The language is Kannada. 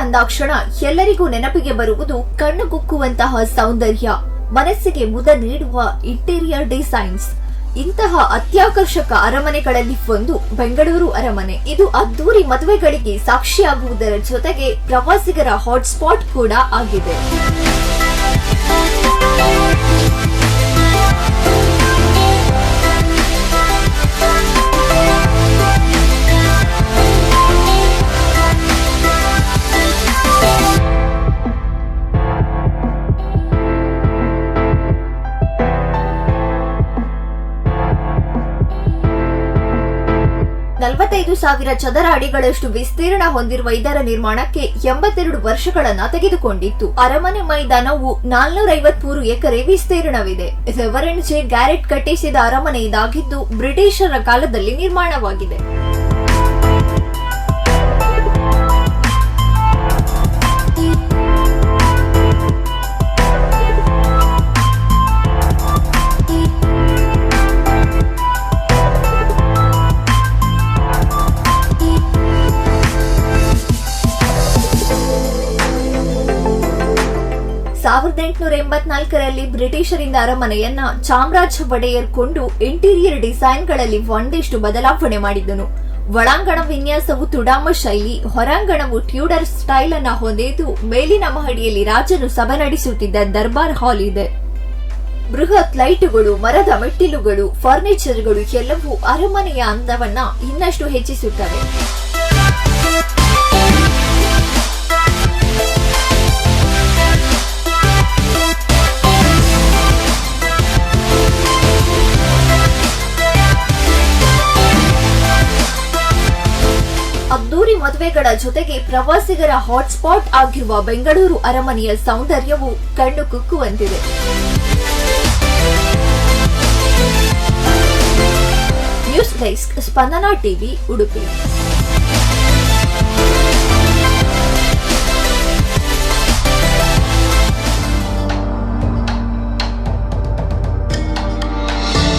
ಅಂದಾಕ್ಷಣ ಎಲ್ಲರಿಗೂ ನೆನಪಿಗೆ ಬರುವುದು ಕಣ್ಣುಗುಕ್ಕುವಂತಹ ಸೌಂದರ್ಯ, ಮನಸ್ಸಿಗೆ ಮುದ ನೀಡುವ ಇಂಟೀರಿಯರ್ ಡಿಸೈನ್ಸ್. ಇಂತಹ ಅತ್ಯಾಕರ್ಷಕ ಅರಮನೆಗಳಲ್ಲಿ ಒಂದು ಬೆಂಗಳೂರು ಅರಮನೆ. ಇದು ಅದ್ದೂರಿ ಮದುವೆಗಳಿಗೆ ಸಾಕ್ಷಿಯಾಗುವುದರ ಜೊತೆಗೆ ಪ್ರವಾಸಿಗರ ಹಾಟ್ಸ್ಪಾಟ್ ಕೂಡ ಆಗಿದೆ. ಸಾವಿರ ಚದರ ಅಡಿಗಳಷ್ಟು ವಿಸ್ತೀರ್ಣ ಹೊಂದಿರುವ ಇದರ ನಿರ್ಮಾಣಕ್ಕೆ 82 ವರ್ಷಗಳನ್ನ ತೆಗೆದುಕೊಂಡಿತ್ತು. ಅರಮನೆ ಮೈದಾನವು 453 ಎಕರೆ ವಿಸ್ತೀರ್ಣವಿದೆ. ರೆವರೆಂಡ್ ಜೆ ಗ್ಯಾರೆಟ್ ಕಟ್ಟಿಸಿದ ಅರಮನೆ ಇದಾಗಿದ್ದು ಬ್ರಿಟಿಷರ ಕಾಲದಲ್ಲಿ ನಿರ್ಮಾಣವಾಗಿದೆ. ಸಾವಿರದ 1884ರಲ್ಲಿ ಬ್ರಿಟಿಷರಿಂದ ಅರಮನೆಯನ್ನ ಚಾಮರಾಜ ಒಡೆಯರ್ ಕೊಂಡು ಇಂಟೀರಿಯರ್ ಡಿಸೈನ್ಗಳಲ್ಲಿ ಒಂದಿಷ್ಟು ಬದಲಾವಣೆ ಮಾಡಿದ್ದನು. ಒಳಾಂಗಣ ವಿನ್ಯಾಸವು ತುಡಾಮ ಶೈಲಿ, ಹೊರಾಂಗಣವು ಟ್ಯೂಡರ್ ಸ್ಟೈಲ್ ಅನ್ನ ಹೊಂದಿದ್ದು ಮೇಲಿನ ಮಹಡಿಯಲ್ಲಿ ರಾಜನು ಸಭೆ ನಡೆಸುತ್ತಿದ್ದ ದರ್ಬಾರ್ ಹಾಲ್ ಇದೆ. ಬೃಹತ್ ಲೈಟುಗಳು, ಮರದ ಮೆಟ್ಟಿಲುಗಳು, ಫರ್ನಿಚರ್ಗಳು ಎಲ್ಲವೂ ಅರಮನೆಯ ಅಂದವನ್ನ ಇನ್ನಷ್ಟು ಹೆಚ್ಚಿಸುತ್ತವೆ. ಅದ್ದೂರಿ ಮದುವೆಗಳ ಜೊತೆಗೆ ಪ್ರವಾಸಿಗರ ಹಾಟ್ಸ್ಪಾಟ್ ಆಗಿರುವ ಬೆಂಗಳೂರು ಅರಮನೆಯ ಸೌಂದರ್ಯವು ಕಣ್ಣು ಕುಕ್ಕುವಂತಿದೆ. ನ್ಯೂಸ್ ಡೆಸ್ಕ್, ಸ್ಪಂದನಾ ಟಿವಿ, ಉಡುಪಿ.